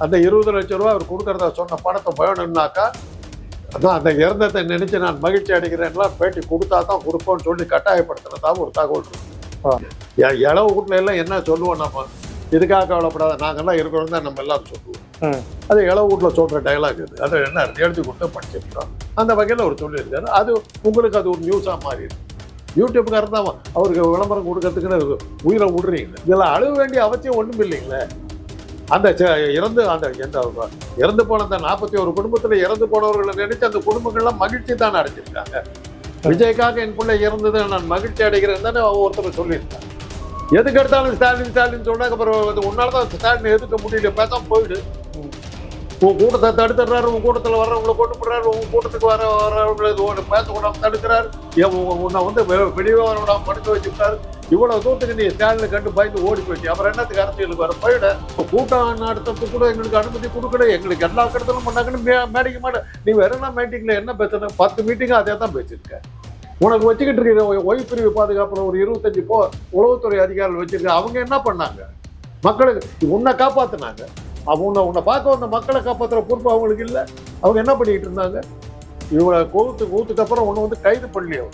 அந்த 20 லட்சம் ரூபா அவர் கொடுக்கறதா சொன்ன பணத்தை வேணும்னாக்கா அதான் அந்த இறந்ததை நினைச்சு நான் மகிழ்ச்சி அடைகிறேன்லாம் பேட்டி கொடுத்தா தான் கொடுப்போம்னு சொல்லி கட்டாயப்படுத்துறதாக ஒரு தகவல் இருக்கு. இளவு வீட்டில் எல்லாம் என்ன சொல்லுவோம், நம்ம இதுக்காக கவலைப்படாத நாங்கள்லாம் இருக்கிறோம் தான் நம்ம எல்லாரும் சொல்லுவோம். அது இளவு வீட்டில் சொல்கிற டைலாக் இது. அதை என்ன எழுதி கொடுத்து படிச்சிருக்கோம். அந்த வகையில் அவர் சொல்லியிருக்காரு. அது உங்களுக்கு அது ஒரு நியூஸாக மாறி இருக்கு. யூடியூப்காரர் தான் அவருக்கு விளம்பரம் கொடுக்கறதுக்குன்னு உயிரை விடுறீங்க. இதெல்லாம் அழுக வேண்டிய அவசியம் ஒன்றும் இல்லைங்களே. அந்த இறந்து போன அந்த 41 குடும்பத்தில் இறந்து போனவர்களை நினைச்சு அந்த குடும்பங்கள்லாம் மகிழ்ச்சி தானே அடைஞ்சிருக்காங்க. விஜய்க்காக என் பிள்ளை இறந்தது நான் மகிழ்ச்சி அடைகிறேன் தானே ஒருத்தர் சொல்லியிருக்காங்க. எதுக்கு எடுத்தாலும் ஸ்டாலின் சொல்றாங்க. அப்புறம் உன்னால்தான் ஸ்டாலின் எதுக்க முடியல, பேசாம போயிடு. உன் கூட்டத்தை தடுத்துடுறாரு, உன் கூட்டத்தில் வர்றவங்களை கொண்டு போடுறாரு, உன் கூட்டத்துக்கு வரவங்களை பேசக்கூடாம தடுக்கிறாரு, உன்னை வெளியே வரவிடாம படுக்க வச்சுட்டாரு. இவ்வளவு தூரத்துக்கு நீ ஸ்டாலினை கண்டு பயந்து ஓடி போயிட்டு அப்புறம் என்னத்துக்கு அரசியலுக்கு வர போயிட. கூட்டம் நடத்துறதுக்கு கூட எங்களுக்கு அனுமதி கொடுக்கல, எங்களுக்கு எல்லா கருத்தலும் பண்ணாங்கன்னு மேடிக்க மாட்டேன். நீ வேறனா மீட்டிங்ல என்ன பேசுன? 10 மீட்டிங் அதே தான் பேசியிருக்க. உனக்கு வச்சுக்கிட்டு இருக்கிற ஒய் பிரிவு பாதுகாப்புல ஒரு 25 உளவுத்துறை அதிகாரிகள் வச்சிருக்க. அவங்க என்ன பண்ணாங்க? மக்களுக்கு உன்னை காப்பாத்தினாங்க. உன்னை பார்க்க வந்த மக்களை காப்பாற்றுற பொறுப்பு அவங்களுக்கு இல்லை. அவங்க என்ன பண்ணிக்கிட்டு இருந்தாங்க? இவங்களை கூத்துக்கு அப்புறம் ஒன்று கைது பண்ணலையே.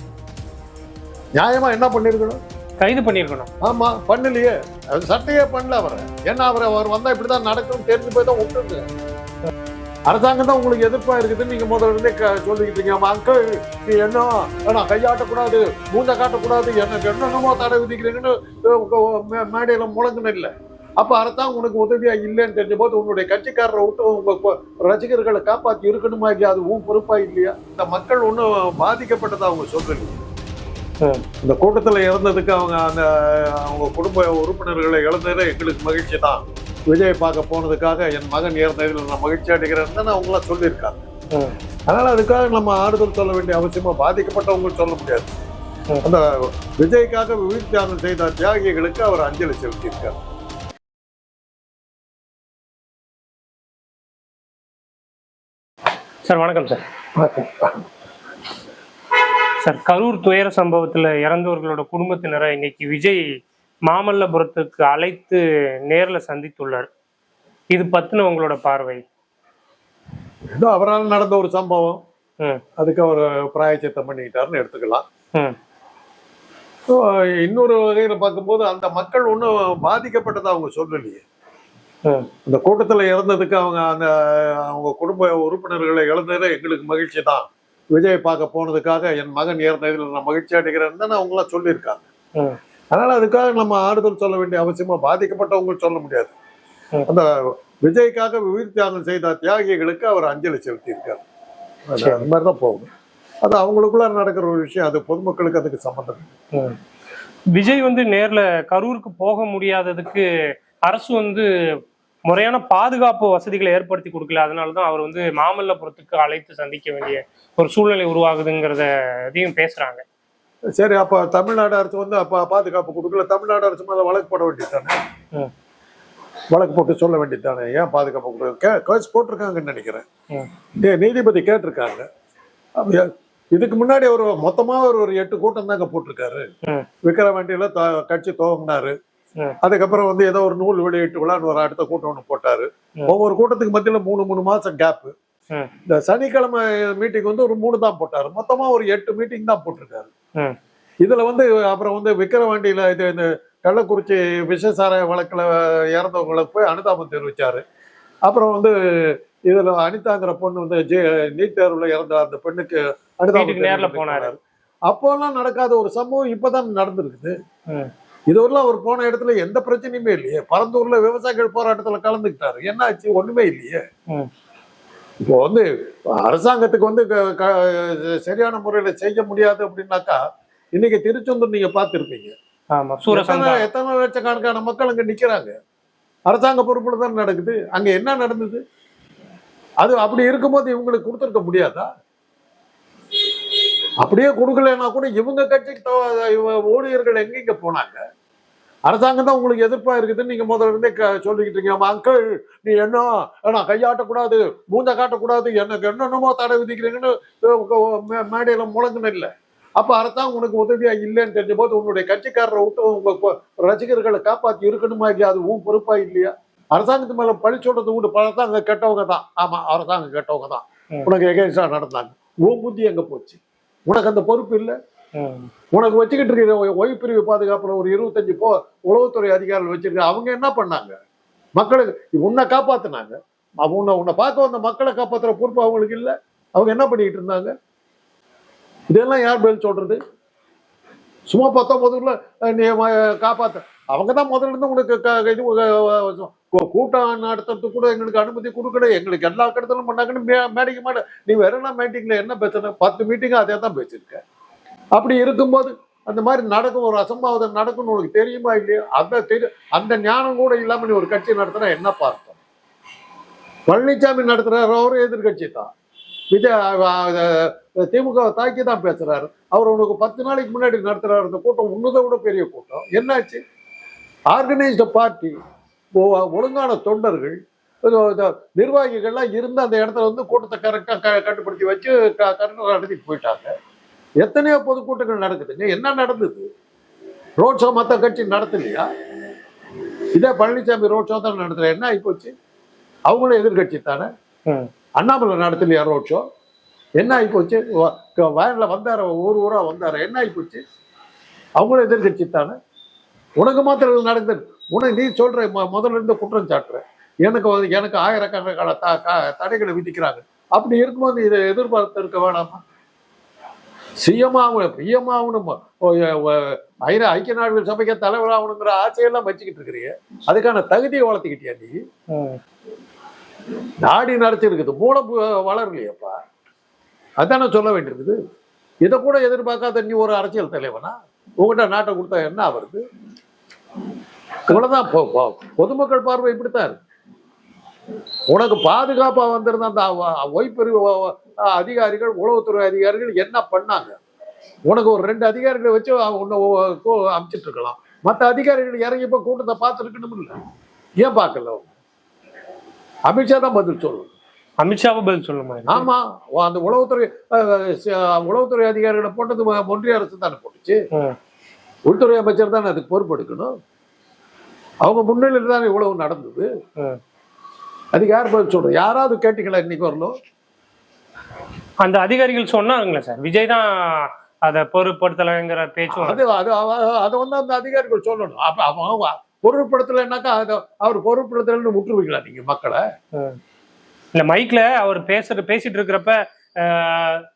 நியாயமா என்ன பண்ணிருக்கணும்? கைது பண்ணிருக்கணும். ஆமா, பண்ணலையே. அது சட்டையே பண்ணல அவரை. ஏன்னா அவர் வந்தா இப்படிதான் நடக்கும் தெரிஞ்சு போய் தான் விட்டுருக்கு. அரசாங்கம் தான் உங்களுக்கு எதிர்ப்பா இருக்குதுன்னு நீங்க முதல்ல இருந்தே சொல்லிக்கிட்டு இருக்கீங்க. அங்கிள் நீ என்ன கையாட்டக்கூடாது, மூஞ்ச காட்டக்கூடாது, எனக்கு என்னென்னமோ தடை விதிக்கிறீங்கன்னு மேடையில முழங்குன்னு இல்லை. அப்ப அரசாங்கம் உனக்கு உதவியா இல்லைன்னு தெரிஞ்ச போது உன்னுடைய கட்சிக்காரரை விட்டு உங்க ரசிகர்களை காப்பாற்றி இருக்கணுமா இல்லையா? அது உன் பொறுப்பா இல்லையா? இந்த மக்கள் ஒன்றும் பாதிக்கப்பட்டதா அவங்க சொல்றீங்க. இந்த கூட்டத்தில் இறந்ததுக்கு அவங்க குடும்ப உறுப்பினர்களை இழந்ததில் எங்களுக்கு மகிழ்ச்சி தான். விஜய் பார்க்க போனதுக்காக என் மகன் இறந்ததில் நான் மகிழ்ச்சி அடைகிறேன்னு தான் அவங்களாம் சொல்லியிருக்காங்க. அதனால அதுக்காக நம்ம ஆறுதல் சொல்ல வேண்டிய அவசியமா பாதிக்கப்பட்டவங்க சொல்ல முடியாது. அந்த விஜய்க்காக உயிர் தியாகம் செய்த தியாகிகளுக்கு அவர் அஞ்சலி செலுத்தியிருக்கார். சார் வணக்கம் சார். வணக்கம் சார். கரூர் துயர சம்பவத்தில் இறந்தவர்களோட குடும்பத்தினரை இன்னைக்கு விஜய் மாமல்லபுரத்துக்கு அழைத்து நேரில் சந்தித்துள்ளார். இது பத்தின உங்களோட பார்வை? ஏதோ அவரால் நடந்த ஒரு சம்பவம், அதுக்கு அவர் பிராயச்சித்தம் பண்ணிக்கிட்டாருன்னு எடுத்துக்கலாம். இன்னொரு வகையில் பார்க்கும்போது அந்த மக்கள் ஒன்றும் பாதிக்கப்பட்டதை அவங்க சொல்லலையே. அந்த கூட்டத்தில் இறந்ததுக்கு அவங்க குடும்ப உறுப்பினர்களை இழந்ததில் எங்களுக்கு மகிழ்ச்சி தான். விஜய் பார்க்க போனதுக்காக என் மகன் இறந்ததில் நான் மகிழ்ச்சி அடைகிறேன்னு தானே அவங்களாம் சொல்லியிருக்காங்க. அதனால அதுக்காக நம்ம ஆறுதல் சொல்ல வேண்டிய அவசியமா பாதிக்கப்பட்டவங்க சொல்ல முடியாது. அந்த விஜய்க்காக உயிர் தியாகம் செய்த தியாகிகளுக்கு அவர் அஞ்சலி செலுத்தியிருக்காரு. அது மாதிரிதான் போகணும். அது அவங்களுக்குள்ள நடக்கிற ஒரு விஷயம். அது பொதுமக்களுக்கு அதுக்கு சம்பந்தம். விஜய் நேர்ல கரூருக்கு போக முடியாததுக்கு அரசு முறையான பாதுகாப்பு வசதிகளை ஏற்படுத்தி கொடுக்கல. அதனாலதான் அவர் மாமல்லபுரத்துக்கு அழைத்து சந்திக்க வேண்டிய ஒரு சூழ்நிலை உருவாகுதுங்கிறத அதையும் பேசுறாங்க. சரி, அப்ப தமிழ்நாடு அரசு அப்ப பாதுகாப்பு கொடுக்கல. தமிழ்நாடு அரசு மேல வழக்கு போட வேண்டியதானே? வழக்கு போட்டு சொல்ல வேண்டியதானே ஏன் பாதுகாப்பு கொடுக்க? கேஸ் போட்டிருக்காங்கன்னு நினைக்கிறேன். நீதிபதி கேட்டிருக்காங்க. இதுக்கு முன்னாடி ஒரு மொத்தமா ஒரு 8 கூட்டம் தாங்க போட்டிருக்காரு. விக்கிரவாண்டியில கட்சி துவங்கினாரு. அதுக்கப்புறம் ஏதோ ஒரு நூல் வெளியிட்டு விழான்னு ஒரு அடுத்த கூட்டம் ஒன்று போட்டாரு. ஒவ்வொரு கூட்டத்துக்கு மத்தியில 3 மாசம் கேப்பு. இந்த சனிக்கிழமை மீட்டிங் ஒரு 3 தான் போட்டாரு. மொத்தமா ஒரு 8 மீட்டிங் தான் போட்டிருக்காரு. இதுல அப்புறம் விக்கிரவாண்டியில இந்த கள்ளக்குறிச்சி விஷசாராய வழக்குல இறந்தவங்களுக்கு போய் அனுதாபம் தெரிவிச்சாரு. அப்புறம் இதுல அனிதாங்கிற பொண்ணு நீட் தேர்வுல இறந்த அந்த பெண்ணுக்கு அனுதாபம் நேர்ல போனாரு. அப்போல்லாம் நடக்காத ஒரு சம்பவம் இப்பதான் நடந்திருக்குது. இதுவரைலாம் அவர் போன இடத்துல எந்த பிரச்சனையுமே இல்லையே. பரந்தூர்ல விவசாயிகள் போராட்டத்துல கலந்துக்கிட்டாரு. என்ன ஆச்சு? ஒண்ணுமே இல்லையே. இப்போ அரசாங்கத்துக்கு சரியான முறையில செய்ய முடியாது அப்படின்னாக்கா இன்னைக்கு திருச்செந்தூர் நீங்க பார்த்திருப்பீங்க. எத்தனை லட்சக்கணக்கான மக்கள் அங்க நிக்கிறாங்க. அரசாங்க பொறுப்புல தான் நடக்குது. அங்க என்ன நடந்தது? அது அப்படி இருக்கும்போது இவங்களுக்கு கொடுத்துருக்க முடியாதா? அப்படியே கொடுக்கலன்னா கூட இவங்க கட்சிக்கு ஊழியர்கள் எங்க போனாங்க? அரசாங்கம் தான் உங்களுக்கு எதிர்ப்பா இருக்குதுன்னு நீங்க முதல்ல இருந்தே சொல்லிக்கிட்டு இருக்கீங்க. அங்கிள் நீ என்ன கையாட்டக்கூடாது, மூஞ்ச காட்டக்கூடாது, எனக்கு என்னென்னமோ தடை விதிக்கிறீங்கன்னு மேடையில முழங்குன்னு இல்லை. அப்ப அரசாங்கம் உனக்கு உதவியா இல்லைன்னு தெரிஞ்ச போது உன்னுடைய கட்சிக்காரரை விட்டு உங்க ரசிகர்களை காப்பாற்றி இருக்கணுமா இல்லையா? அது உன் பொறுப்பா இல்லையா? அரசாங்கத்து மேல பழி சொல்றது கூட அரசாங்கம் கெட்டவங்க தான். ஆமா, அரசாங்கம் கெட்டவங்க தான், உனக்கு எகென்ஸ்டா நடந்தாங்க. உன் புத்தி எங்க போச்சு? உனக்கு அந்த பொறுப்பு இல்லை. உனக்கு வச்சுக்கிட்டு இருக்கிற ஓய்வு பிரிவு பாதுகாப்புல ஒரு 25 உளவுத்துறை அதிகாரிகள் வச்சிருக்க, அவங்க என்ன பண்ணாங்க? மக்களுக்கு உன்னை காப்பாத்தினாங்க. உன்னை பார்க்க வந்த மக்களை காப்பாத்துற பொறுப்பு அவங்களுக்கு இல்லை. அவங்க என்ன பண்ணிக்கிட்டு இருந்தாங்க? இதெல்லாம் யார் பதில் சொல்றது? சும்மா 19 நீ காப்பாத்த, அவங்க தான் முதல்ல இருந்து உனக்கு இது கூட்டம் நடத்துறதுக்கு கூட எங்களுக்கு அனுமதி கொடுக்கல. எங்களுக்கு எல்லா கடத்தலும் பண்ணாங்கன்னு மேடைக்கு மாட்ட. நீ வேற என்ன மீட்டிங்ல என்ன பேசுன? 10 மீட்டிங் அதே தான் பேசியிருக்க. அப்படி இருக்கும்போது அந்த மாதிரி நடக்கும், ஒரு அசம்பாவிதம் நடக்கும்னு உனக்கு தெரியுமா இல்லையா? அந்த ஞானம் கூட இல்லாம நீ ஒரு கட்சி நடத்துனா என்ன பார்த்தோம்? பழனிசாமி நடத்துறாரு, அவரும் எதிர்கட்சி தான். திமுக தாக்கி தான் பேசுறாரு. அவர் உனக்கு 10 நாளைக்கு முன்னாடி நடத்துறாரு அந்த கூட்டம், உன்னதை விட பெரிய கூட்டம். என்னாச்சு? ஆர்கனைஸ்டு பார்ட்டி, ஒழுங்கான தொண்டர்கள், நிர்வாகிகள்லாம் இருந்து அந்த இடத்துல வந்து கூட்டத்தை கரெக்டா கட்டுப்படுத்தி வச்சு கரெக்டாக நடத்திட்டு போயிட்டாங்க. எத்தனையோ பொதுக்கூட்டங்கள் நடக்குதுங்க. என்ன நடந்தது? ரோட் ஷோ மற்ற கட்சி நடத்தலையா? இதே பழனிசாமி ரோட் ஷோ தான் நடத்தல. என்ன ஆகி போச்சு? அவங்களும் எதிர்கட்சி தானே. அண்ணாமலை நடத்தலையா ரோட் ஷோ? என்ன ஆகி போச்சு? வேன்ல வந்தார, ஊரா வந்தார, என்ன ஆகி போச்சு? அவங்களும் எதிர்கட்சி தானே. உனக்கு மாத்திரம் நடந்தது. உனக்கு நீ சொல்ற முதல்ல இருந்து குற்றம் சாட்டுற, எனக்கு ஆயிரக்கணக்கான தடைகளை விதிக்கிறாங்க. அப்படி இருக்கும்போது இதை எதிர்பார்த்து இருக்க வேணாமா? பிஎம்மாகணும், ஐக்கிய நாடுகள் சபைக்கு தலைவராகணுங்கிற ஆசையெல்லாம் வச்சுக்கிட்டு இருக்கிறீங்க. அதுக்கான தகுதியை வளர்த்துக்கிட்டியா நீ? நாடி நடத்திருக்குது, மூலம் வளரலையப்பா. அதான சொல்ல வேண்டியிருக்குது. இதை கூட எதிர்பார்க்காத நீ ஒரு அரசியல் தலைவனா? உங்ககிட்ட நாட்டை கொடுத்தா என்ன வருது? இவ்வளவுதான். பொதுமக்கள் பார்வை இப்படித்தான் இருக்கு. உனக்கு பாதுகாப்பா வந்திருந்த அந்த ஓய்பிரிவு அதிகாரிகள், உளவுத்துறை அதிகாரிகள் என்ன பண்ணாங்க? உனக்கு ஒரு 2 அதிகாரிகளை வச்சு அனுப்பிச்சிட்டு இருக்கலாம். மற்ற அதிகாரிகள் இறங்கி போய் கூட்டத்தை பார்த்துருக்கணும் இல்லை? ஏன் பார்க்கல? அமித்ஷா தான் பதில் சொல்லணும். அமித்ஷாவை பதில் சொல்லுமா? ஆமா, அந்த உளவுத்துறை அதிகாரிகளை போட்டது ஒன்றிய அரசு தானே போட்டுச்சு. உள்துறை அமைச்சர் தானே அதுக்கு பொறுப்பெடுக்கணும். அவங்க முன்னிலையில் தான் இவ்வளவு நடந்தது. அதுக்கு யார் பதில் சொல்றது? யாராவது கேட்டீங்களா இன்னைக்கு வரணும்? அந்த அதிகாரிகள் சொன்னாங்களே சார், விஜய் தான் அதை பொருட்படுத்தலைங்கிற பேச்சும் அதை வந்து அந்த அதிகாரிகள் சொல்லணும். அப்ப அவங்க பொருட்படுத்தலைன்னாக்கா அவர் பொருட்படுத்தலன்னு விட்டுருவீங்களா நீங்க மக்களை? இல்ல, மைக்ல அவர் பேசிட்டு இருக்கிறப்ப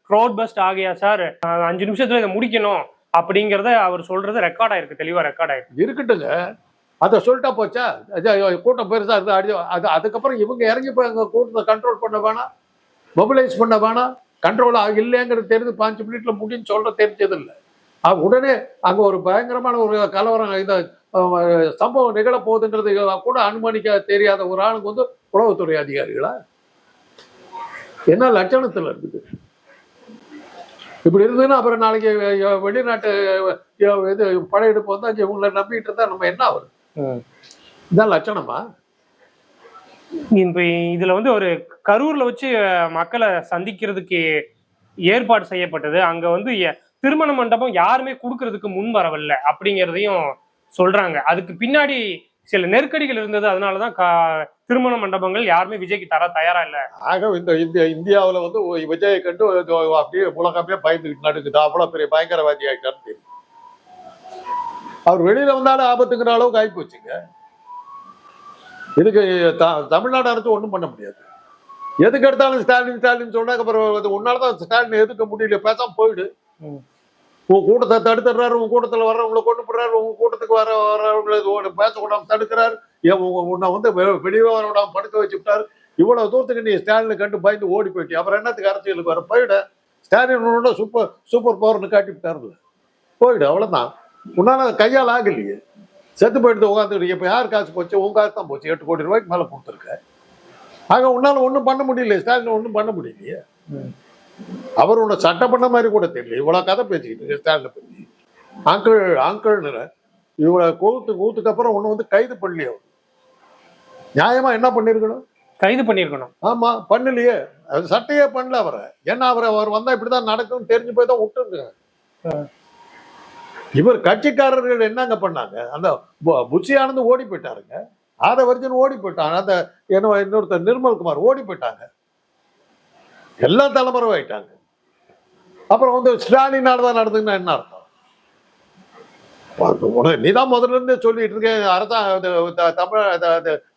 க்ரௌட் பஸ்ட் ஆகியா சார், 5 நிமிஷத்துல இதை முடிக்கணும் அப்படிங்கறத அவர் சொல்றது ரெக்கார்ட் ஆயிருக்கு, தெளிவா ரெக்கார்ட் ஆயிருக்கு. இருக்கட்டுங்க, அதை சொல்லிட்டா போச்சா? கூட்டம் பெருசா இருக்கு. அதுக்கப்புறம் இவங்க இறங்கி போய் அங்க கூட்டத்தை கண்ட்ரோல் பண்ண வேணாம், மொபிலைஸ் பண்ண வேணாம். கண்ட்ரோல் இல்லைங்கிறது தெரிஞ்சு 5 மினிட்ல முடின்னு சொல்ற தெரிஞ்சது இல்லை. உடனே அங்க ஒரு பயங்கரமான ஒரு கலவரம், இந்த சம்பவம் நிகழ போகுதுன்றது கூட அனுமானிக்க தெரியாத ஒரு ஆளுக்கு வந்து உளவுத்துறை அதிகாரிகளா? என்ன லட்சணத்துல இருக்குது? இப்படி இருந்ததுன்னா அப்புறம் நாளைக்கு வெளிநாட்டு இது படையெடுப்பு வந்தா இவங்களை நம்பிட்டு இருந்தா நம்ம என்ன ஆகுது? இதான் லட்சணமா? இப்ப இதுல வந்து ஒரு கரூர்ல வச்சு மக்களை சந்திக்கிறதுக்கு ஏற்பாடு செய்யப்பட்டது. அங்க வந்து திருமண மண்டபம் யாருமே கொடுக்கறதுக்கு முன் வரவில்லை அப்படிங்கிறதையும் சொல்றாங்க. அதுக்கு பின்னாடி சில நெருக்கடிகள் இருந்தது. அதனாலதான் திருமண மண்டபங்கள் யாருமே விஜய்க்கு தர தயாரா இல்லை. ஆக இந்தியாவில் வந்து விஜயை கண்டு அப்படியே உலகமே பயந்துக்கிட்டு நடக்குது. அவ்வளவு பெரிய பயங்கரவாதி ஆகிட்டான்னு தெரியும். அவர் வெளியில வந்தாலும் ஆபத்துங்கிற அளவுக்கு ஆகி போச்சுங்க. இதுக்கு தமிழ்நாடு அரசு ஒன்றும் பண்ண முடியாது. எதுக்கு எடுத்தாலும் ஸ்டாலின் ஸ்டாலின் சொன்னாங்க. அப்புறம் உன்னாலதான் ஸ்டாலின் எதுக்க முடியல, பேசாம போயிடு. உன் கூட்டத்தை தடுத்துறாரு, உன் கூட்டத்துல வர்றவங்களை கொண்டு போடுறாரு, உங்க கூட்டத்துக்கு வர்றவங்களை பேசக்கூடாம தடுக்கிறாரு, உன்னை வந்து வெளியே வர விடாம படுக்க வச்சு விட்டாரு. இவ்வளவு தூரத்துக்கு நீ ஸ்டாலினை கண்டு பயந்து ஓடி போயிட்டு அப்புறம் என்னத்துக்கு அரசியலுக்கு வர? போயிட. ஸ்டாலின் சூப்பர் பவர்னு காட்டி விட்டாருல, போயிடு. அவ்வளவுதான். உன்னால கையால் ஆகலையே, செத்து போயிட்டு உட்காந்துக்கிட்டு. இப்ப யார் காசு போச்சு? உன் காசு தான் போச்சு. 8 கோடி ரூபாய்க்கு மேல கொடுத்துருக்க. ஆக உன்னால ஒன்றும் பண்ண முடியல. ஸ்டாலின் ஒன்றும் பண்ண முடியலையே. அவர் உன்னை சட்டம் பண்ண மாதிரி கூட தெரியல. இவ்வளவு கதை பேசிக்கிட்டு ஸ்டாலினை பத்தி ஆங்கிள்னு இவ்வளவு கூத்துக்கு அப்புறம் ஒண்ணு வந்து கைது பண்ணலையே. நியாயமா என்ன பண்ணிருக்கணும்? கைது பண்ணிருக்கணும். ஆமா, பண்ணலையே. அது சட்டையே பண்ணல அவரை. ஏன்னா அவர் வந்தா இப்படிதான் நடக்கும் தெரிஞ்சு போய் தான் விட்டுருங்க. இவர் கட்சிக்காரர்கள் என்னங்க பண்ணாங்க? அந்த புஷி ஆனந்து ஓடி போயிட்டாருங்க. ஆதவர்ஜன் ஓடி போயிட்டான். அந்த இன்னொருத்தர் நிர்மல்குமார் ஓடி போயிட்டாங்க. எல்லாம் தலைமறை ஆயிட்டாங்க. அப்புறம் வந்து ஸ்டாலினால தான் நடந்துங்கன்னா என்ன அர்த்தம்? நீதான் முதல்ல இருந்தே சொல்லிட்டு இருக்கேன்,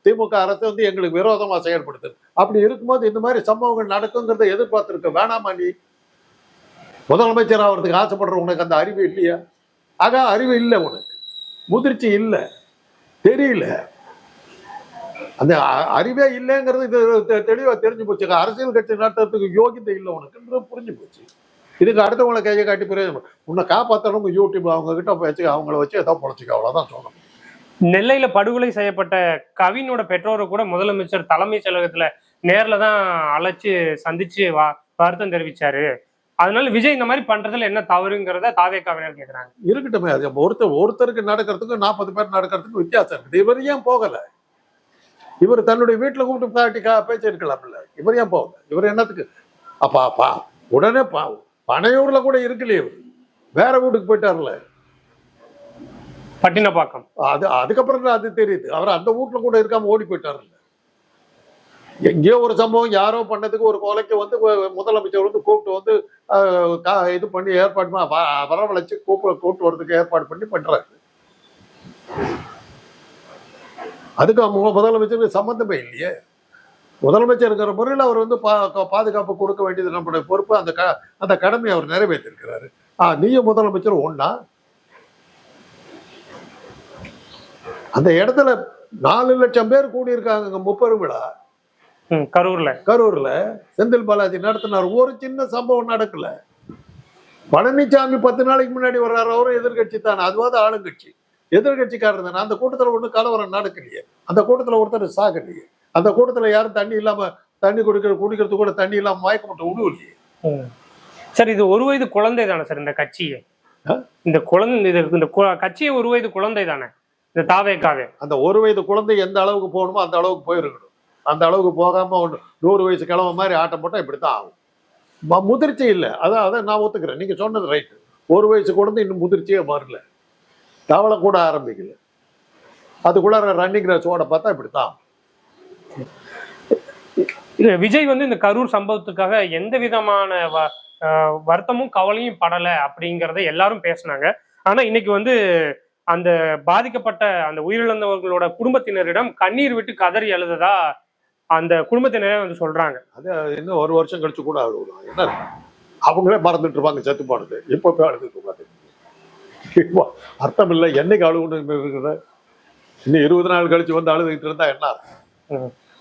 திமுக அரசு வந்து எங்களுக்கு விரோதமா செயல்படுது. அப்படி இருக்கும்போது இந்த மாதிரி சம்பவங்கள் நடக்குங்கிறத எதிர்பார்த்திருக்க வேணாமா? நீ முதலமைச்சர் ஆகிறதுக்கு ஆசைப்படுற உனக்கு அந்த அறிவு இல்லையா? ஆக அறிவு இல்லை, உனக்கு முதிர்ச்சி இல்லை, தெரியல. அந்த அறிவே இல்லைங்கிறது இது தெளிவா தெரிஞ்சு போச்சு. அரசியல் கட்சி நடத்துறதுக்கு யோகியதை இல்லை உனக்குன்றது புரிஞ்சு போச்சு. இதுக்கு அடுத்தவங்களை கையை காட்டி பிரயோஜனம். உன்னை காப்பாற்றணும் யூடியூப்ல அவங்க கிட்ட வச்சு அவங்கள வச்சு ஏதோ பொழைச்சிக்க, அவ்வளவுதான் சொல்லணும். நெல்லையில படுகொலை செய்யப்பட்ட கவினோட பெற்றோரை கூட முதலமைச்சர் தலைமைச் செயலகத்துல நேர்ல தான் அழைச்சு சந்திச்சு வருத்தம் தெரிவிச்சாரு. அதனால விஜய் இந்த மாதிரி பண்றதுல என்ன தவறுங்கிறத தாவேக்காவினர் கேக்குறாங்க. இருக்கட்டுமே, அது ஒருத்தருக்கு நடக்கிறதுக்கு 40 பேர் நடக்கிறதுக்கு வித்தியாசம் இருக்குது. இவர் ஏன் போகல? இவர் தன்னுடைய வீட்டுல கூப்பிட்டு காட்டி பேச்சு இருக்கலாம்ல. இவர் ஏன் போகல? இவர் என்னத்துக்கு? அப்பா உடனே பனையூர்ல கூட இருக்கலையே, இவர் வேற வீட்டுக்கு போயிட்டார்ல, பட்டினப்பாக்கம். அதுக்கப்புறம் தான் அது தெரியுது. அவர் அந்த வீட்டுல கூட இருக்காம ஓடி போயிட்டார்ல. எங்கேயோ ஒரு சம்பவம் யாரோ பண்ணதுக்கு, ஒரு கொலைக்கு வந்து முதலமைச்சர் வந்து கூப்பிட்டு வந்து இது பண்ணி ஏற்பாடு வரவழைச்சு கூப்பிட்டு வரதுக்கு ஏற்பாடு பண்ணி பண்றாரு. அதுக்கு முதலமைச்சருக்கு சம்பந்தமே இல்லையே. முதலமைச்சர் இருக்கிற முறையில் அவர் வந்து பாதுகாப்பு கொடுக்க வேண்டியது நம்மளுடைய பொறுப்பு. அந்த கடமையை அவர் நிறைவேற்றிருக்கிறாரு. நீயும் முதலமைச்சர் ஒண்ணா? அந்த இடத்துல 4 லட்சம் பேர் கூடியிருக்காங்க. முப்பெரும் விழா கரூர்ல செந்தில் பாலாஜி நடத்தினார். ஒரு சின்ன சம்பவம் நடக்கல. பழனிசாமி 10 நாளைக்கு முன்னாடி வர்றாரு. அவரும் எதிர்கட்சி தானே, அதுவாது ஆளுங்கட்சி. எதிர்கட்சிக்காரர் தானே. அந்த கூட்டத்தில் ஒன்றும் கலவரம் நடக்கலையே. அந்த கூட்டத்தில் ஒருத்தர் சாகலையே. அந்த கூட்டத்தில் யாரும் தண்ணி இல்லாம தண்ணி குடிக்கிறது கூட தண்ணி இல்லாம மயக்க மட்டும் விடுவலையே. சார், இது ஒரு வயது குழந்தை தானே சார் இந்த கட்சியை? இந்த கட்சியை ஒரு வயது குழந்தை தானே இந்த தாவேக்காவே? அந்த ஒரு வயது குழந்தை எந்த அளவுக்கு போகணுமோ அந்த அளவுக்கு போயிருக்கணும். அந்த அளவுக்கு போகாம 100 வயசு கிழமை மாதிரி ஆட்டம் போட்டா இப்படித்தான் ஆகும். முதிர்ச்சி இல்லை. அதான் நான் ஒத்துக்கிறேன், நீங்க சொன்னது ரைட்டு. ஒரு வயசு குழந்தை இன்னும் முதிர்ச்சியே வரல, தவளை கூட ஆரம்பிக்கல. அதுக்குள்ள ரன்னிங் ரேஸோட பார்த்தா இப்படித்தான். விஜய் வந்து இந்த கரூர் சம்பவத்துக்காக எந்த விதமான வருத்தமும் கவலையும் படல அப்படிங்கிறத எல்லாரும் பேசினாங்க. ஆனா இன்னைக்கு வந்து அந்த பாதிக்கப்பட்ட அந்த உயிரிழந்தவர்களோட குடும்பத்தினரிடம் கண்ணீர் விட்டு கதறி எழுததா அந்த குடும்பத்தினரே வந்து சொல்றாங்க. அது இன்னும் 1 வருஷம் கழிச்சு கூட அழுகுறாங்க. என்ன அவங்களே மறந்துட்டு இருப்பாங்க செத்து போனது. இப்போ போய் அழுதுட்டு இருப்பாங்க. அர்த்தம் இல்லை. என்னைக்கு அழுகுன்னு இருக்கிற இன்னும் 20 நாள் கழிச்சு வந்து அழுதுகிட்டு இருந்தா என்ன அர்த்தம்?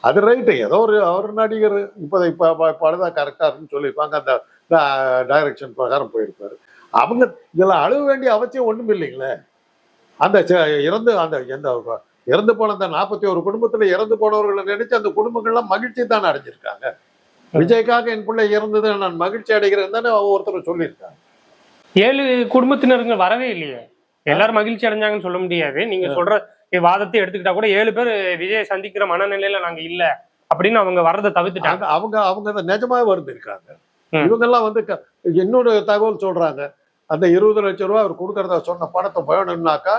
அது ரைட்டு. ஏதோ ஒரு நடிகர் இப்போ அழுதா கரெக்டா இருக்குன்னு சொல்லியிருப்பாங்க. அந்த டைரக்ஷன் பிரகாரம் போயிருப்பாரு. அவங்க இதெல்லாம் அழுக வேண்டிய அவசியம் ஒண்ணும் இல்லைங்களே. அந்த இறந்து போன அந்த 41 குடும்பத்துல இறந்து போனவர்களை நினைச்சு அந்த குடும்பங்கள்லாம் மகிழ்ச்சி தானே அடைஞ்சிருக்காங்க. விஜய்க்காக என் பிள்ளை இறந்தது நான் மகிழ்ச்சி அடைகிறேன் தானே ஒருத்தர் சொல்லியிருக்காங்க. 7 குடும்பத்தினருங்க வரவே இல்லையே. எல்லாரும் மகிழ்ச்சி அடைஞ்சாங்கன்னு சொல்ல முடியாது. நீங்க சொல்ற வாதத்தை எடுத்துக்கிட்டா கூட 7 பேர் விஜய் சந்திக்கிற மனநிலையில நாங்க இல்ல அப்படின்னு அவங்க வர்றதை தவிர்த்துட்டாங்க. அவங்க நிஜமாவே வருது இருக்காங்க. இவங்க எல்லாம் வந்து இன்னொரு தகவல் சொல்றாங்க. அந்த 20 லட்சம் ரூபாய் அவர் கொடுக்கறதா சொன்ன பணத்தை வேணும்னாக்கா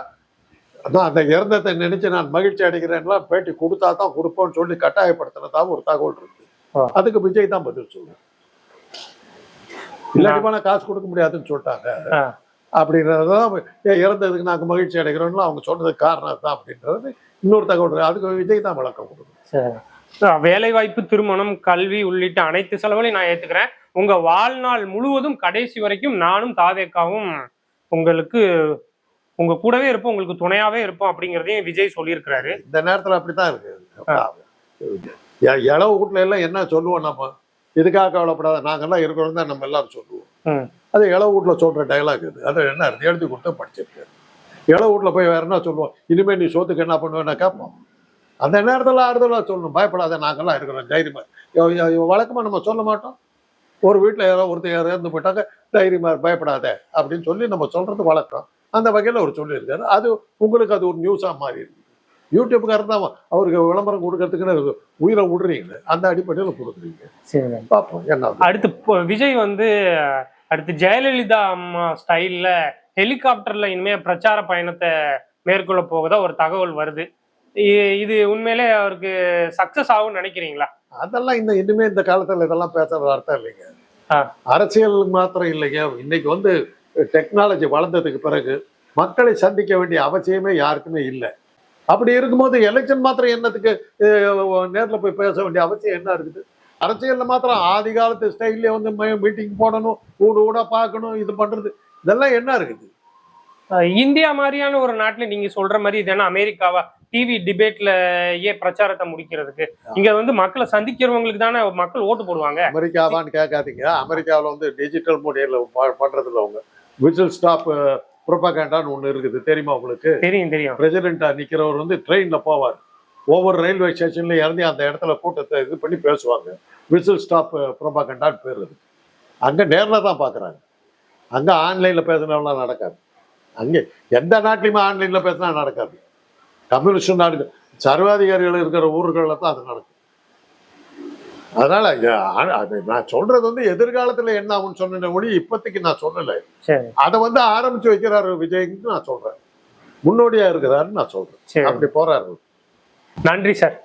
அந்த இறந்ததை நினைச்சு நான் மகிழ்ச்சி அடைகிறேன்லாம் பேட்டி கொடுத்தா தான் கொடுப்போம்னு சொல்லி கட்டாயப்படுத்தினதாக ஒரு தகவல் இருக்கு. அதுக்கு விஜய் தான் பதில் சொல்லுவோம். இல்லாட்டி காசு கொடுக்க முடியாதுன்னு சொல்லிட்டாங்க அப்படின்றதுதான். இறந்ததுக்கு நாங்கள் மகிழ்ச்சி அடைகிறோம்னு அவங்க சொன்னதுக்கு காரணம் தான் அப்படின்றது இன்னொரு தகவல். அதுக்கு விஜய் தான் விளக்கம் கொடுக்கணும். வேலை வாய்ப்பு, திருமணம், கல்வி உள்ளிட்ட அனைத்து செலவுகளையும் நான் ஏத்துக்கிறேன். உங்க வாழ்நாள் முழுவதும் கடைசி வரைக்கும் நானும் தாவேக்காவும் உங்களுக்கு உங்க கூடவே இருப்போம், உங்களுக்கு துணையாவே இருப்போம் அப்படிங்கிறதையும் விஜய் சொல்லியிருக்கிறாரு. இந்த நேரத்துல அப்படித்தான் இருக்கு. இளவு வீட்டுல எல்லாம் என்ன சொல்லுவோம், நம்ம இதுக்காக கவலைப்படாத நாங்கெல்லாம் இருக்கிறோம் தான் நம்ம எல்லாரும் சொல்லுவோம். அது இளவு வீட்டுல சொல்ற டைலாக் இது. அது என்ன எழுதி கொடுத்தா படிச்சிருக்காரு. இளவு வீட்டுல போய் வேற என்ன சொல்லுவோம், இனிமே நீ சோத்துக்கு என்ன பண்ணுவேன்னா கேட்போம். அந்த நேரத்துல ஆறுதலா சொல்லணும், பயப்படாத நாங்கெல்லாம் இருக்கிறோம் தைரியமா. வழக்கமா நம்ம சொல்ல மாட்டோம். ஒரு வீட்டுல ஒருத்தர் இறந்து போயிட்டாங்க, தைரியமா பயப்படாத அப்படின்னு சொல்லி நம்ம சொல்றது வழக்கம். அந்த வகையில அவர் சொல்லியிருக்காரு. அது உங்களுக்கு அது ஒரு நியூஸா மாறி இருக்கு. யூடியூப்காரர் தான் அவருக்கு விளம்பரம் கொடுக்கறதுக்குன்னு உயிரை விடுறீங்க, அந்த அடிப்படையில் கொடுக்குறீங்க. சரி, பார்ப்போம் என்ன. அடுத்து விஜய் வந்து அடுத்து ஜெயலலிதா அம்மா ஸ்டைல்ல ஹெலிகாப்டர்ல இனிமே பிரச்சார பயணத்தை மேற்கொள்ள போவதா ஒரு தகவல் வருது. இது உண்மையிலே அவருக்கு சக்சஸ் ஆகும்னு நினைக்கிறீங்களா? அதெல்லாம் இனிமே இந்த காலத்துல இதெல்லாம் பேசுறது அர்த்தம் இல்லைங்க. ஆ. அரசியல் மாத்திரம் இல்லைங்க, இன்னைக்கு வந்து டெக்னாலஜி வளர்ந்ததுக்கு பிறகு மக்களை சந்திக்க வேண்டிய அவசியமே யாருக்குமே இல்லை. அப்படி இருக்கும்போது எலெக்ஷன் மாத்திரம் என்னத்துக்கு நேர்ல போய் பேச வேண்டிய அவசியம் என்ன இருக்குது? அரசியல்ல மாத்திரம் ஆதி காலத்து ஸ்டைல்ல வந்து மீட்டிங் போடணும், ஊடு ஊடா பார்க்கணும், இது பண்றது, இதெல்லாம் என்ன இருக்குது? இந்தியா மாதிரியான ஒரு நாட்டுல நீங்க சொல்ற மாதிரி இது என்ன அமெரிக்காவா டிவி டிபேட்ல பிரச்சாரத்தை முடிக்கிறதுக்கு? இங்க வந்து மக்களை சந்திக்கிறவங்களுக்கு தானே மக்கள் ஓட்டு போடுவாங்க. அமெரிக்காவான்னு கேட்காதீங்க. அமெரிக்காவில் வந்து டிஜிட்டல் முறையில் பண்றதுல அவங்க விசில் ஸ்டாப் ப்ரொபகண்டான்னு ஒன்று இருக்குது, தெரியுமா உங்களுக்கு? தெரியும் தெரியும். பிரசிடென்டா நிக்கிறவர் வந்து ட்ரெயின்ல போவார், ஒவ்வொரு ரயில்வே ஸ்டேஷன்ல இறங்கி அந்த இடத்துல கூட்டத்தை இது பண்ணி பேசுவாங்க. விசில் ஸ்டாப் ப்ரொபகண்டான்னு பேர் இருக்கு. அங்க நேரில் தான் பாக்குறாங்க, அங்க ஆன்லைன்ல பேசினவெல்லாம் நடக்காது. அங்கே எந்த நாட்டிலுமே ஆன்லைன்ல பேசினா நடக்காது. கம்யூனிஸ்ட் நாடு சர்வாதிகாரிகள் இருக்கிற ஊர்களில் தான் அது நடக்கும். அதனால நான் சொல்றது வந்து எதிர்காலத்துல என்ன ஆகும்னு சொன்ன ஒளி இப்போதைக்கு நான் சொல்லலை. அதை வந்து ஆரம்பிச்சு வைக்கிறாரு விஜய்க்கு நான் சொல்றேன், முன்னோடியா இருக்கிறாருன்னு நான் சொல்றேன். அப்படி போறாரு. நன்றி சார்.